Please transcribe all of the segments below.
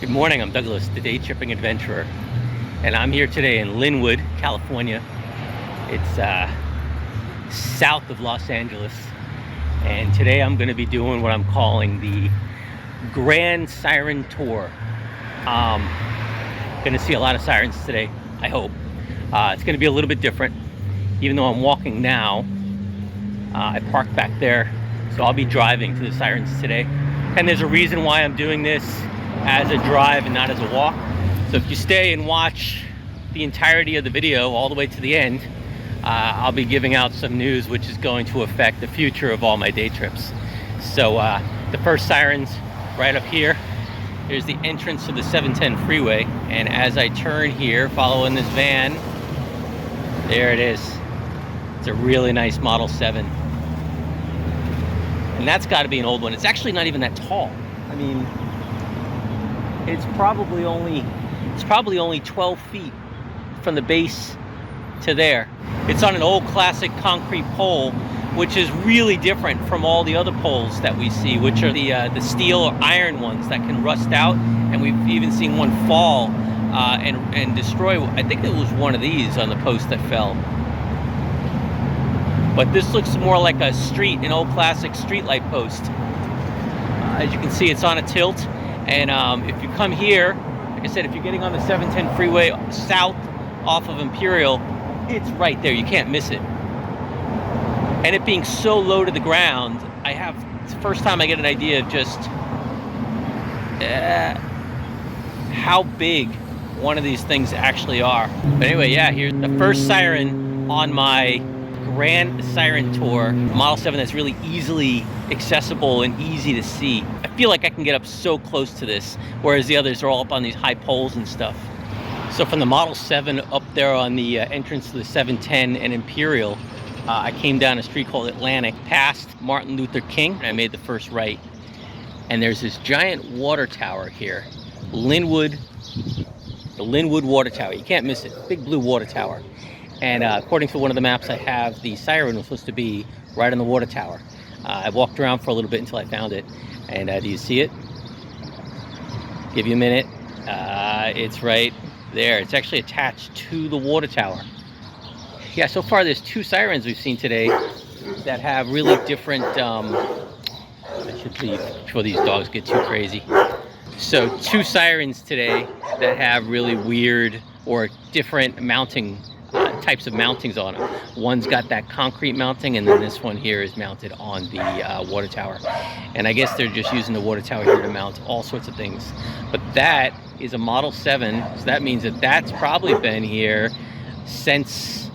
Good morning, I'm Douglas, the day tripping adventurer, and I'm here today in Lynwood, California. It's south of Los Angeles, and today I'm going to be doing what I'm calling the Grand Siren Tour. Going to see a lot of sirens today, I hope. It's going to be a little bit different, even though I'm walking now. I parked back there, so I'll be driving to the sirens today. And there's a reason why I'm doing this as a drive and not as a walk. So if you stay and watch the entirety of the video all the way to the end, I'll be giving out some news which is going to affect the future of all my day trips. So the first siren's right up here. Here's the entrance to the 710 freeway, and as I turn here following this van, there it is. It's a really nice Model 7, and that's got to be an old one. It's actually not even that tall. I mean, it's probably only 12 feet from the base to there. It's on an old classic concrete pole, which is really different from all the other poles that we see, which are the steel or iron ones that can rust out, and we've even seen one fall and destroy. I think it was one of these on the post that fell. But this looks more like a street, an old classic street light post. As you can see, it's on a tilt. And if you come here, like I said, if you're getting on the 710 freeway south off of Imperial, it's right there. You can't miss it. And it being so low to the ground, it's the first time I get an idea of just how big one of these things actually are. But anyway, yeah, here's the first siren on my Grand Siren Tour. Model 7 that's really easily accessible and easy to see. I feel like I can get up so close to this, whereas the others are all up on these high poles and stuff. So from the Model 7 up there on the entrance to the 710 and Imperial, I came down a street called Atlantic, past Martin Luther King, and I made the first right. And there's this giant water tower here, Lynwood, the Lynwood water tower. You can't miss it, big blue water tower. And according to one of the maps I have, the siren was supposed to be right on the water tower. I walked around for a little bit until I found it. And do you see it? Give you a minute. It's right there. It's actually attached to the water tower. Yeah, so far there's two sirens we've seen today that have really different, I should leave before these dogs get too crazy. So two sirens today that have really weird or different mounting types of mountings on them. One's got that concrete mounting, and then this one here is mounted on the water tower. And I guess they're just using the water tower here to mount all sorts of things. But that is a Model 7, so that means that that's probably been here since...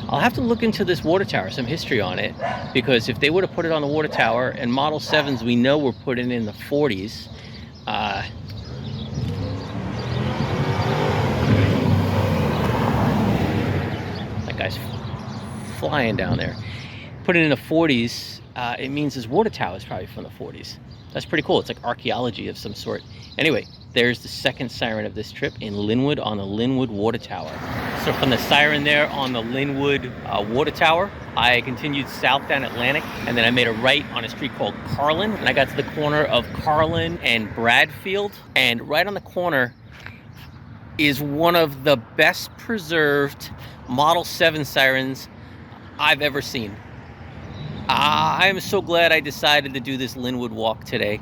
I'll have to look into this water tower, some history on it, because if they would have put it on the water tower, and Model 7s we know were put in the 40s, guy's flying down there. Put it in the 40s, it means his water tower is probably from the 40s. That's pretty cool. It's like archaeology of some sort. Anyway, there's the second siren of this trip in Lynwood on the Lynwood water tower. So from the siren there on the Lynwood water tower, I continued south down Atlantic, and then I made a right on a street called Carlin, and I got to the corner of Carlin and Bradfield, and right on the corner is one of the best preserved Model 7 sirens I've ever seen. I'm so glad I decided to do this Lynwood walk today.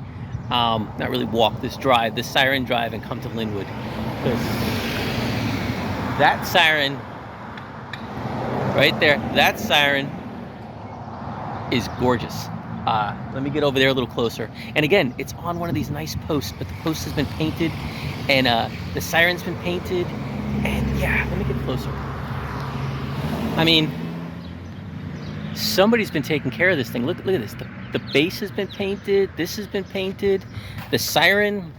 Not really walk, this drive, this siren drive, and come to Lynwood. Because that siren, right there, that siren is gorgeous. Let me get over there a little closer. And again, it's on one of these nice posts, but the post has been painted, and the siren's been painted, and yeah, let me get closer. I mean, somebody's been taking care of this thing. Look at this. The base has been painted. This has been painted. The siren,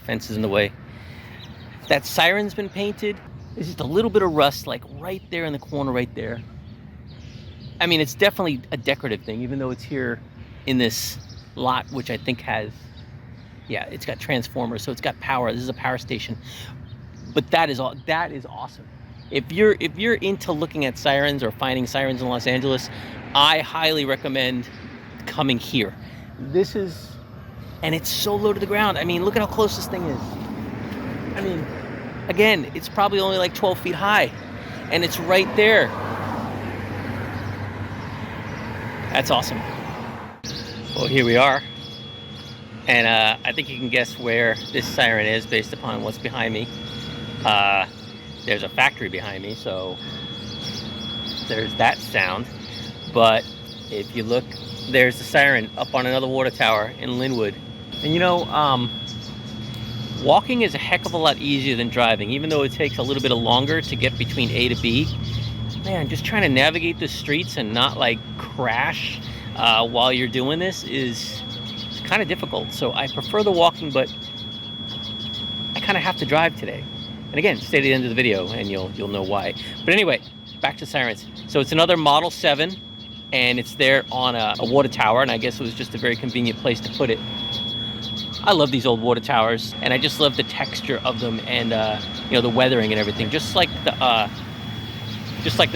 fence is in the way. That siren's been painted. There's just a little bit of rust, like right there in the corner, right there. I mean, it's definitely a decorative thing, even though it's here in this lot, which I think has, yeah, it's got transformers, so it's got power. This is a power station. But that is awesome. If you're into looking at sirens or finding sirens in Los Angeles, I highly recommend coming here. This is and it's so low to the ground. I mean, look at how close this thing is. I mean, again, it's probably only like 12 feet high, and it's right there. That's awesome. Well, here we are, and I think you can guess where this siren is based upon what's behind me. There's a factory behind me, so there's that sound. But if you look, there's the siren up on another water tower in Lynwood. And you know, walking is a heck of a lot easier than driving, even though it takes a little bit longer to get between A to B. Man, just trying to navigate the streets and not like crash while you're doing this is kind of difficult. So I prefer the walking, but I kind of have to drive today. And again, stay to the end of the video and you'll know why. But anyway, back to Sirens. So it's another Model 7, and it's there on a water tower, and I guess it was just a very convenient place to put it. I love these old water towers, and I just love the texture of them, and you know, the weathering and everything, just like the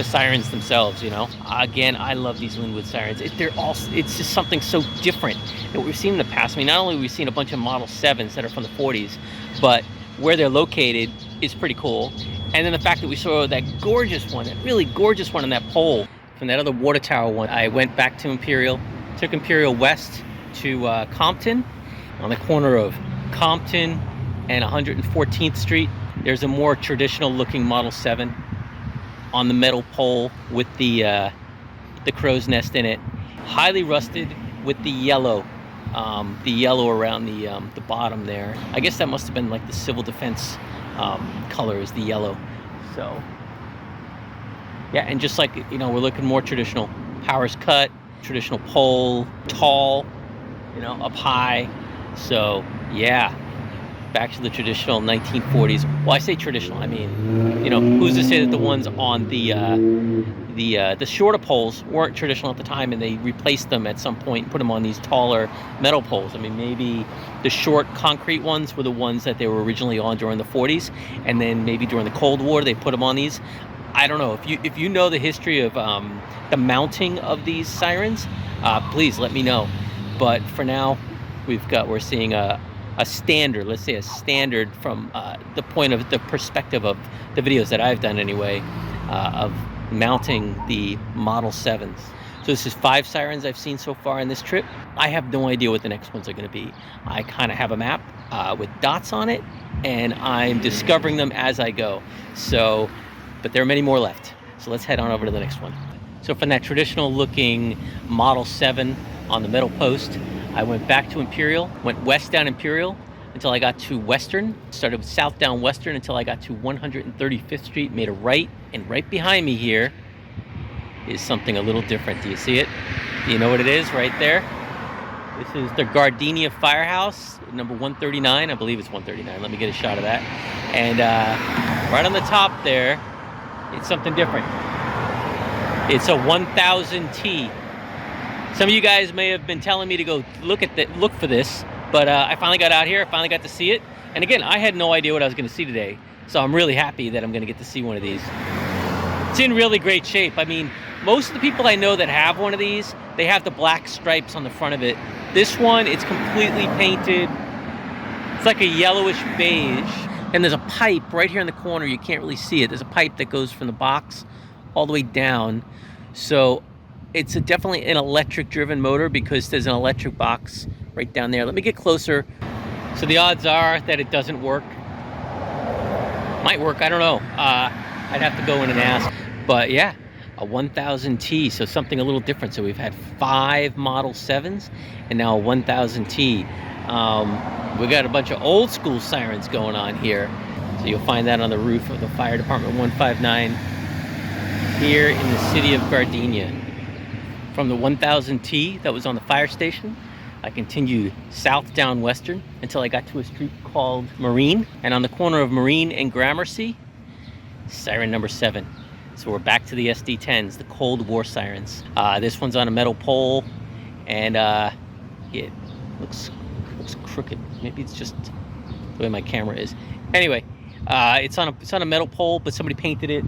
sirens themselves. You know, again, I love these Lynwood sirens. It's just something so different that we've seen in the past. I mean, not only have we seen a bunch of Model 7s that are from the 40s, but where they're located is pretty cool. And then the fact that we saw that gorgeous one, that really gorgeous one on that pole from that other water tower one. I went back to Imperial, took Imperial west to Compton. On the corner of Compton and 114th Street, there's a more traditional looking Model 7 on the metal pole with the crow's nest in it. Highly rusted with the yellow around the bottom there. I guess that must have been like the civil defense color is the yellow. So yeah, and just like, you know, we're looking more traditional. Power's cut, traditional pole, tall, you know, up high. So yeah, back to the traditional 1940s. Well, I say traditional, I mean, you know, who's to say that the ones on the shorter poles weren't traditional at the time, and they replaced them at some point and put them on these taller metal poles. I mean, maybe the short concrete ones were the ones that they were originally on during the 40s, and then maybe during the Cold War they put them on these. I don't know. If you know the history of the mounting of these sirens, please let me know. But for now, we're seeing a standard, let's say a standard from the perspective of the videos that I've done anyway, of mounting the Model 7s. So this is 5 sirens I've seen so far in this trip. I have no idea what the next ones are going to be. I kind of have a map with dots on it, and I'm discovering them as I go. So, but there are many more left. So let's head on over to the next one. So from that traditional looking Model 7 on the metal post, I went back to Imperial, went west down Imperial until I got to Western, started with south down Western until I got to 135th Street, made a right, and right behind me here is something a little different. Do you see it? Do you know what it is right there? This is the Gardenia Firehouse, number 139. I believe it's 139. Let me get a shot of that. And right on the top there, it's something different. It's a 1000T. Some of you guys may have been telling me to go look for this, but I finally got out here. I finally got to see it. And again, I had no idea what I was going to see today, so I'm really happy that I'm going to get to see one of these. It's in really great shape. I mean, most of the people I know that have one of these, they have the black stripes on the front of it. This one, it's completely painted. It's like a yellowish beige. And there's a pipe right here in the corner. You can't really see it. There's a pipe that goes from the box all the way down. So it's definitely an electric driven motor because there's an electric box right down there. Let me get closer. So the odds are that it doesn't work. Might work, I don't know. I'd have to go in and ask. But yeah, a 1000T, so something a little different. So we've had 5 Model 7s and now a 1000T. We got a bunch of old school sirens going on here. So you'll find that on the roof of the Fire Department 159 here in the city of Gardenia. From the 1000T that was on the fire station, I continued south down Western until I got to a street called Marine. And on the corner of Marine and Gramercy, siren number 7. So we're back to the SD10s, the Cold War sirens. This one's on a metal pole, and it looks crooked. Maybe it's just the way my camera is. Anyway, it's on a metal pole, but somebody painted it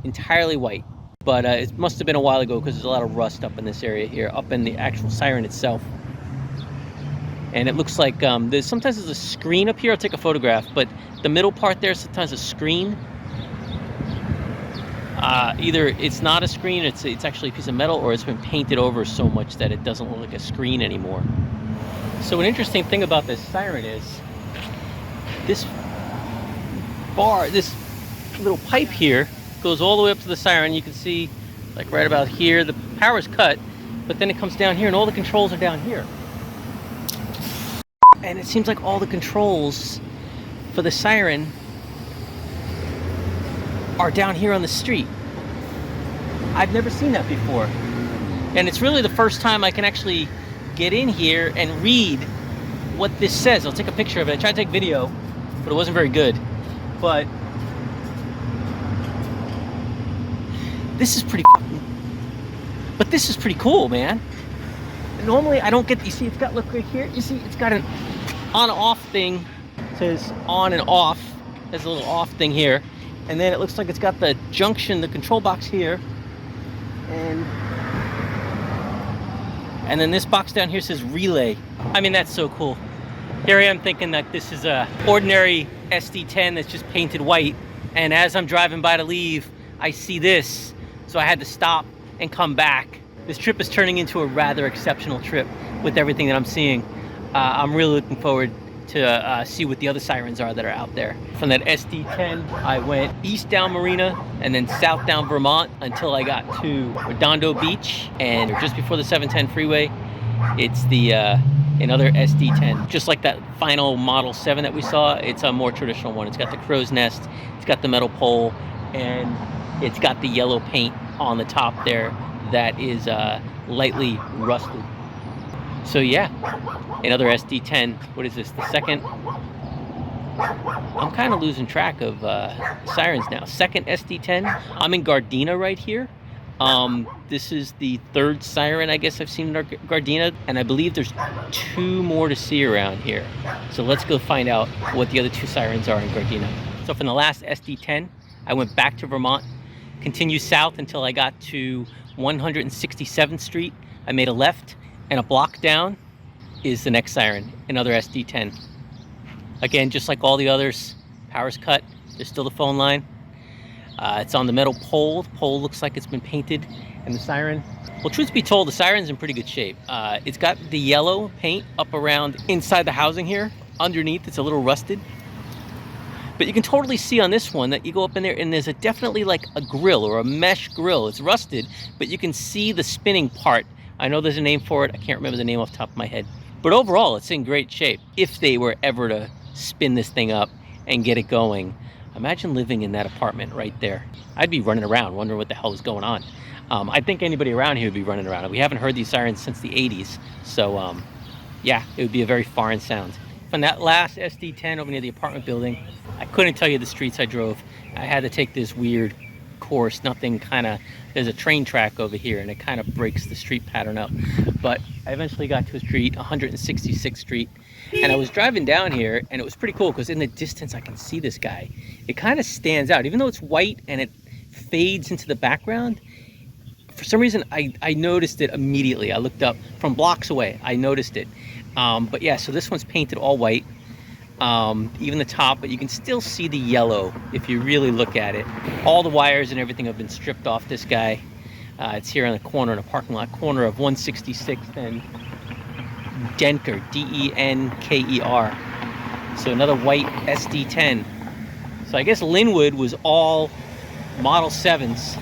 entirely white. But it must have been a while ago because there's a lot of rust up in this area here, up in the actual siren itself. And it looks like sometimes there's a screen up here. I'll take a photograph, but the middle part there, sometimes a screen. Either it's not a screen, it's actually a piece of metal, or it's been painted over so much that it doesn't look like a screen anymore. So an interesting thing about this Siren is this little pipe here goes all the way up to the Siren. You can see like right about here, the power's cut, but then it comes down here and all the controls are down here. And it seems like all the controls for the Siren are down here on the street. I've never seen that before. And it's really the first time I can actually get in here and read what this says. I'll take a picture of it. I tried to take video, but it wasn't very good. But this is pretty cool, man. Normally I don't get, you see it's got, look right here, you see it's got an on-off thing. It says on and off. There's a little off thing here. And then it looks like it's got the junction, the control box here. And then this box down here says relay. I mean, that's so cool. Here I am thinking that this is a ordinary SD10 that's just painted white. And as I'm driving by to leave, I see this. So I had to stop and come back. This trip is turning into a rather exceptional trip with everything that I'm seeing. I'm really looking forward to see what the other Sirens are that are out there. From that SD10, I went east down Marina and then south down Vermont until I got to Redondo Beach. And just before the 710 freeway, it's the another SD10. Just like that final Model 7 that we saw, it's a more traditional one. It's got the crow's nest, it's got the metal pole, and it's got the yellow paint on the top there that is lightly rusted. So yeah, another SD10. What is this, the second? I'm kind of losing track of Sirens now. Second SD10. I'm in Gardena right here. This is the third Siren I guess I've seen in Gardena, and I believe there's 2 more to see around here. So let's go find out what the other 2 Sirens are in Gardena. So from the last SD10, I went back to Vermont, continued south until I got to 167th Street. I made a left, and a block down is the next Siren, another SD10. Again, just like all the others, power's cut. There's still the phone line. It's on the metal pole. The pole looks like it's been painted. And the Siren, well, truth be told, the Siren's in pretty good shape. It's got the yellow paint up around inside the housing here. Underneath, it's a little rusted. But you can totally see on this one that you go up in there and there's definitely like a grill or a mesh grill. It's rusted, but you can see the spinning part. I know there's a name for it. I can't remember the name off the top of my head. But overall, it's in great shape. If they were ever to spin this thing up and get it going, imagine living in that apartment right there. I'd be running around wondering what the hell is going on. I think anybody around here would be running around. We haven't heard these Sirens since the 80s. So yeah, it would be a very foreign sound. From that last SD10 over near the apartment building, I couldn't tell you the streets I drove. I had to take this weird course. There's a train track over here and it kind of breaks the street pattern up. But I eventually got to a street, 166th Street. And I was driving down here and it was pretty cool because in the distance I can see this guy. It kind of stands out. Even though it's white and it fades into the background, for some reason I noticed it immediately. I looked up from blocks away. I noticed it. But yeah, so this one's painted all white. Even the top, but you can still see the yellow if you really look at it. All the wires and everything have been stripped off this guy. It's here on the corner, in a parking lot corner of 166th and Denker, D-E-N-K-E-R. So another white SD10. So I guess Lynwood was all Model 7s,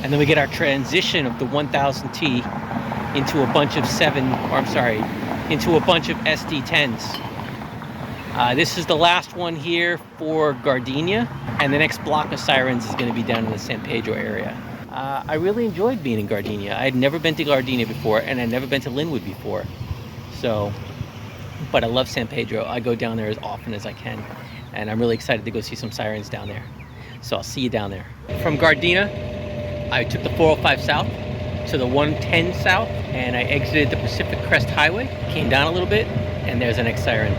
and then we get our transition of the 1000T into a bunch of into a bunch of SD10s. This is the last one here for Gardenia, and the next block of Sirens is going to be down in the San Pedro area. I really enjoyed being in Gardenia. I had never been to Gardenia before, and I'd never been to Lynwood before. So, but I love San Pedro. I go down there as often as I can, and I'm really excited to go see some Sirens down there. So I'll see you down there. From Gardena, I took the 405 south to the 110 south, and I exited the Pacific Crest Highway, came down a little bit, and there's the next Siren.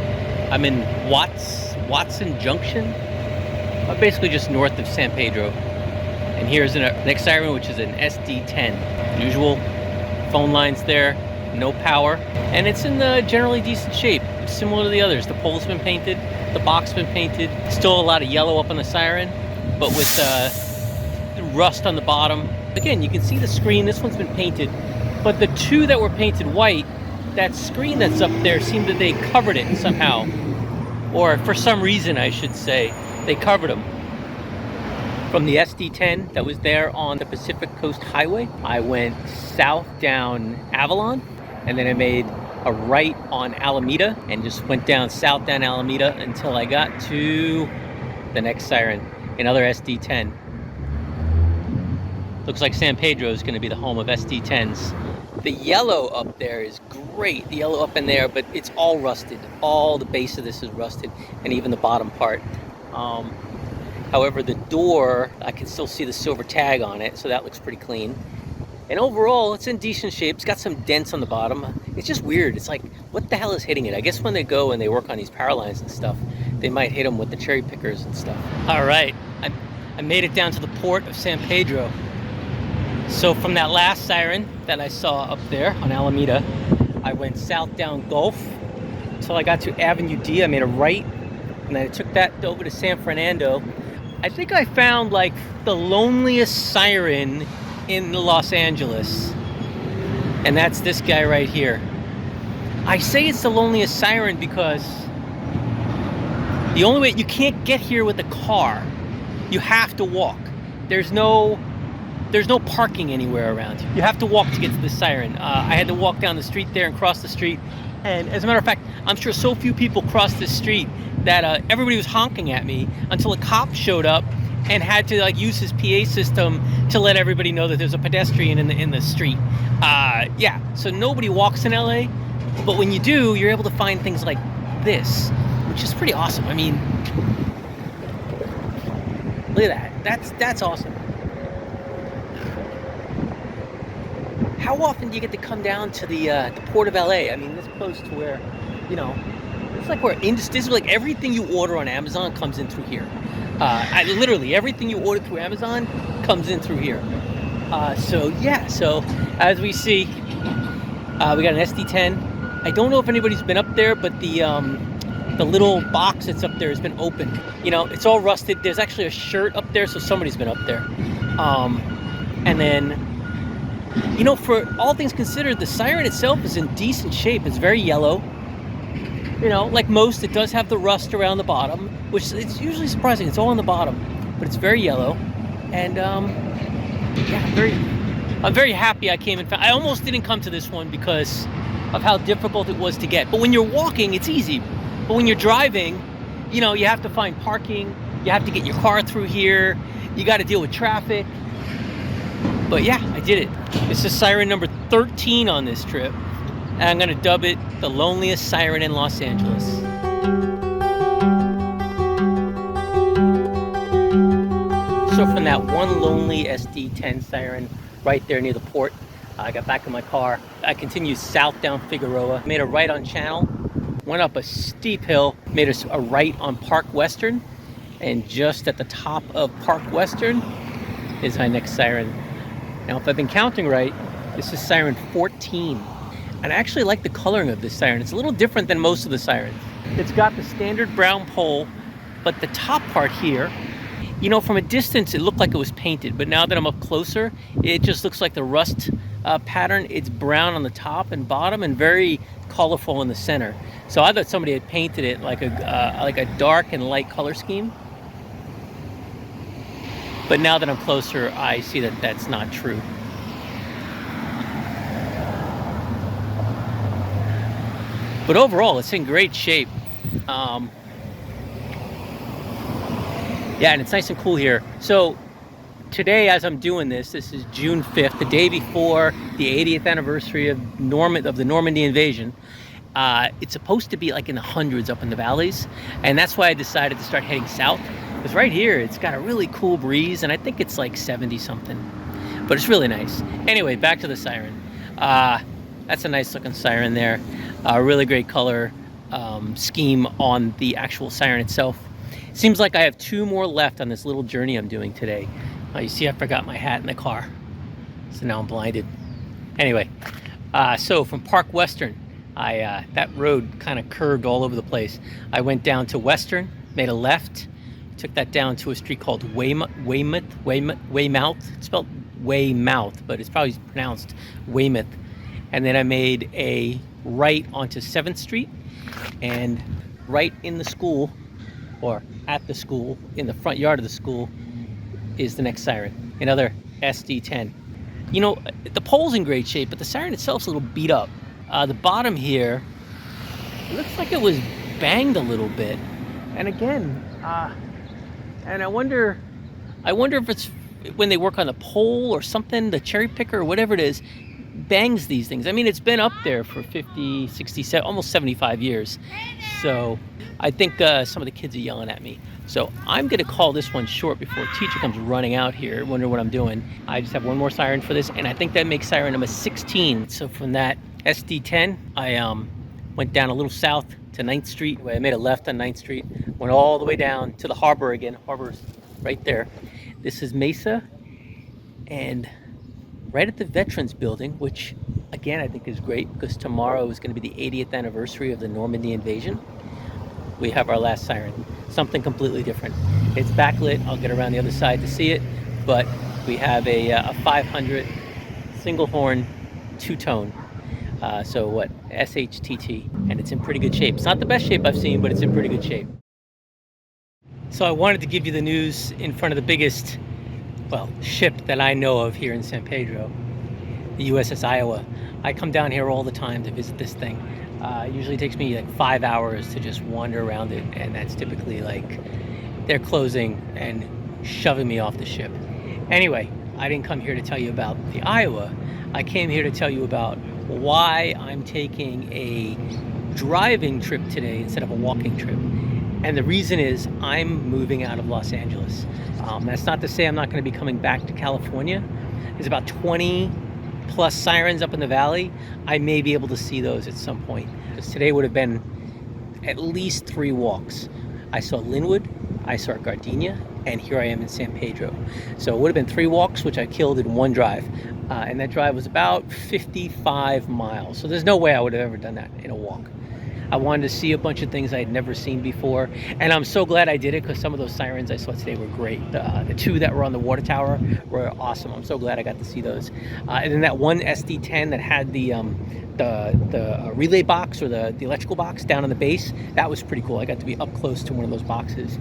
I'm in Watson Junction, basically just north of San Pedro. And here's the next Siren, which is an SD10. Usual phone lines there, no power, and it's in the generally decent shape, similar to the others. The pole's been painted, the box been painted, still a lot of yellow up on the Siren, but with rust on the bottom. Again, you can see the screen, this one's been painted, but the two that were painted white, that screen that's up there seemed that they covered it somehow, or for some reason I should say, they covered them. From the SD10 that was there on the Pacific Coast Highway, I went south down Avalon, and then I made a right on Alameda and just went down south down Alameda until I got to the next Siren, another SD10. Looks like San Pedro is going to be the home of SD10s. The yellow up there is great, the yellow up in there, but it's all rusted. All the base of this is rusted, and even the bottom part. However, the door, I can still see the silver tag on it, so that looks pretty clean. And overall, it's in decent shape. It's got some dents on the bottom. It's just weird. It's like, what the hell is hitting it? I guess when they go and they work on these power lines and stuff, they might hit them with the cherry pickers and stuff. All right, I made it down to the port of San Pedro. So from that last Siren that I saw up there on Alameda, I went south down Gulf until I got to Avenue D. I made a right, and then I took that over to San Fernando. I think I found like the loneliest Siren in Los Angeles, and that's this guy right here. I say it's the loneliest Siren because the only way, you can't get here with a car. You have to walk. There's no parking anywhere around here. You have to walk to get to the Siren. I had to walk down the street there and cross the street, and as a matter of fact, I'm sure so few people crossed this street that everybody was honking at me until a cop showed up and had to like use his PA system to let everybody know that there's a pedestrian in the street. Yeah, so nobody walks in LA, but when you do, you're able to find things like this, which is pretty awesome. I mean, look at that. That's awesome. How often do you get to come down to the port of LA? I mean, this close to where, you know, it's like where this is like everything you order on Amazon comes in through here. Literally everything you order through Amazon comes in through here. So yeah, so as we see, we got an SD10. I don't know if anybody's been up there, but the little box that's up there has been opened. You know, it's all rusted. There's actually a shirt up there, so somebody's been up there. And then, you know, for all things considered, the Siren itself is in decent shape. It's very yellow. You know, like most, it does have the rust around the bottom, which it's usually surprising. It's all on the bottom, but it's very yellow. And yeah, I'm very happy I came and found. I almost didn't come to this one because of how difficult it was to get. But when you're walking, it's easy. But when you're driving, you know, you have to find parking. You have to get your car through here. You got to deal with traffic. But yeah, I did it. This is Siren number 13 on this trip. And I'm going to dub it the loneliest Siren in Los Angeles. So from that one lonely SD10 Siren right there near the port, I got back in my car. I continued south down Figueroa, made a right on Channel, went up a steep hill, made a right on Park Western, and just at the top of Park Western is my next Siren. Now, if I've been counting right, this is Siren 14. And I actually like the coloring of this Siren. It's a little different than most of the Sirens. It's got the standard brown pole, but the top part here, you know, from a distance, it looked like it was painted, but now that I'm up closer, it just looks like the rust pattern. It's brown on the top and bottom and very colorful in the center. So I thought somebody had painted it like a dark and light color scheme. But now that I'm closer, I see that that's not true. But overall, it's in great shape. Yeah, and it's nice and cool here. So today, as I'm doing this is June 5th, the day before the 80th anniversary of the Normandy invasion. It's supposed to be like in the hundreds up in the valleys, and that's why I decided to start heading south. Because right here, it's got a really cool breeze, and I think it's like 70 something, but it's really nice. Anyway, back to the Siren. That's a nice looking Siren there. Really great color scheme on the actual Siren itself. Seems like I have 2 more left on this little journey I'm doing today. You see, I forgot my hat in the car, so now I'm blinded. Anyway, So from Park Western, that road kind of curved all over the place. I went down to Western, made a left, took that down to a street called Weymouth. It's spelled Weymouth, but it's probably pronounced Weymouth. And then I made a right onto 7th Street, and right in the school, or at the school, in the front yard of the school, is the next siren, another SD10. You know, the pole's in great shape, but the siren itself's a little beat up. The bottom here, it looks like it was banged a little bit. And again, and I wonder if it's when they work on the pole or something, the cherry picker or whatever it is, bangs these things. I mean, it's been up there for 50, 60, almost 75 years. So I think some of the kids are yelling at me. So I'm going to call this one short before a teacher comes running out here. Wonder what I'm doing. I just have one more siren for this, and I think that makes siren number 16. So from that SD10, I went down a little south to 9th Street. I made a left on 9th Street, went all the way down to the harbor again. Harbor's right there. This is Mesa, and right at the Veterans Building, which again I think is great because tomorrow is going to be the 80th anniversary of the Normandy invasion. We have our last siren, something completely different. It's backlit. I'll get around the other side to see it, but we have a 500 single horn two-tone. So what, SHTT, and it's in pretty good shape. It's not the best shape I've seen, but it's in pretty good shape. So I wanted to give you the news in front of the biggest, well, ship that I know of here in San Pedro, the USS Iowa. I come down here all the time to visit this thing. It usually takes me like 5 hours to just wander around it, and that's typically like they're closing and shoving me off the ship. Anyway, I didn't come here to tell you about the Iowa. I came here to tell you about why I'm taking a driving trip today instead of a walking trip. And the reason is I'm moving out of Los Angeles. That's not to say I'm not going to be coming back to California. There's about 20 plus sirens up in the valley. I may be able to see those at some point. Because today would have been at least 3 walks. I saw Lynwood, I saw Gardenia, and here I am in San Pedro. So it would have been 3 walks, which I killed in 1 drive. And that drive was about 55 miles. So there's no way I would have ever done that in a walk. I wanted to see a bunch of things I had never seen before, and I'm so glad I did it because some of those sirens I saw today were great. The 2 that were on the water tower were awesome. I'm so glad I got to see those. And then that one SD10 that had the relay box or the electrical box down on the base, that was pretty cool. I got to be up close to one of those boxes.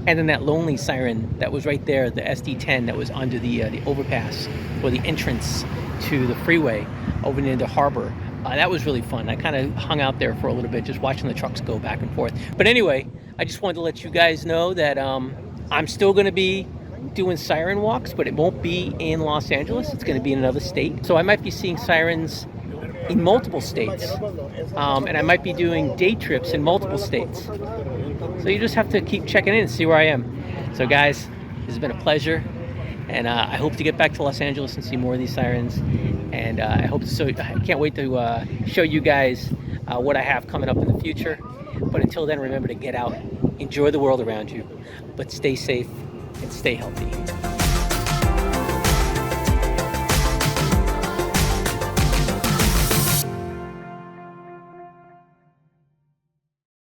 And then that lonely siren that was right there, the SD10 that was under the overpass or the entrance to the freeway over near the harbor. That was really fun. I kind of hung out there for a little bit, just watching the trucks go back and forth. But anyway, I just wanted to let you guys know that I'm still going to be doing siren walks, but it won't be in Los Angeles. It's going to be in another state. So I might be seeing sirens in multiple states. And I might be doing day trips in multiple states. So you just have to keep checking in and see where I am. So guys, this has been a pleasure. And I hope to get back to Los Angeles and see more of these sirens. And I can't wait to show you guys what I have coming up in the future. But until then, remember to get out, enjoy the world around you, but stay safe and stay healthy.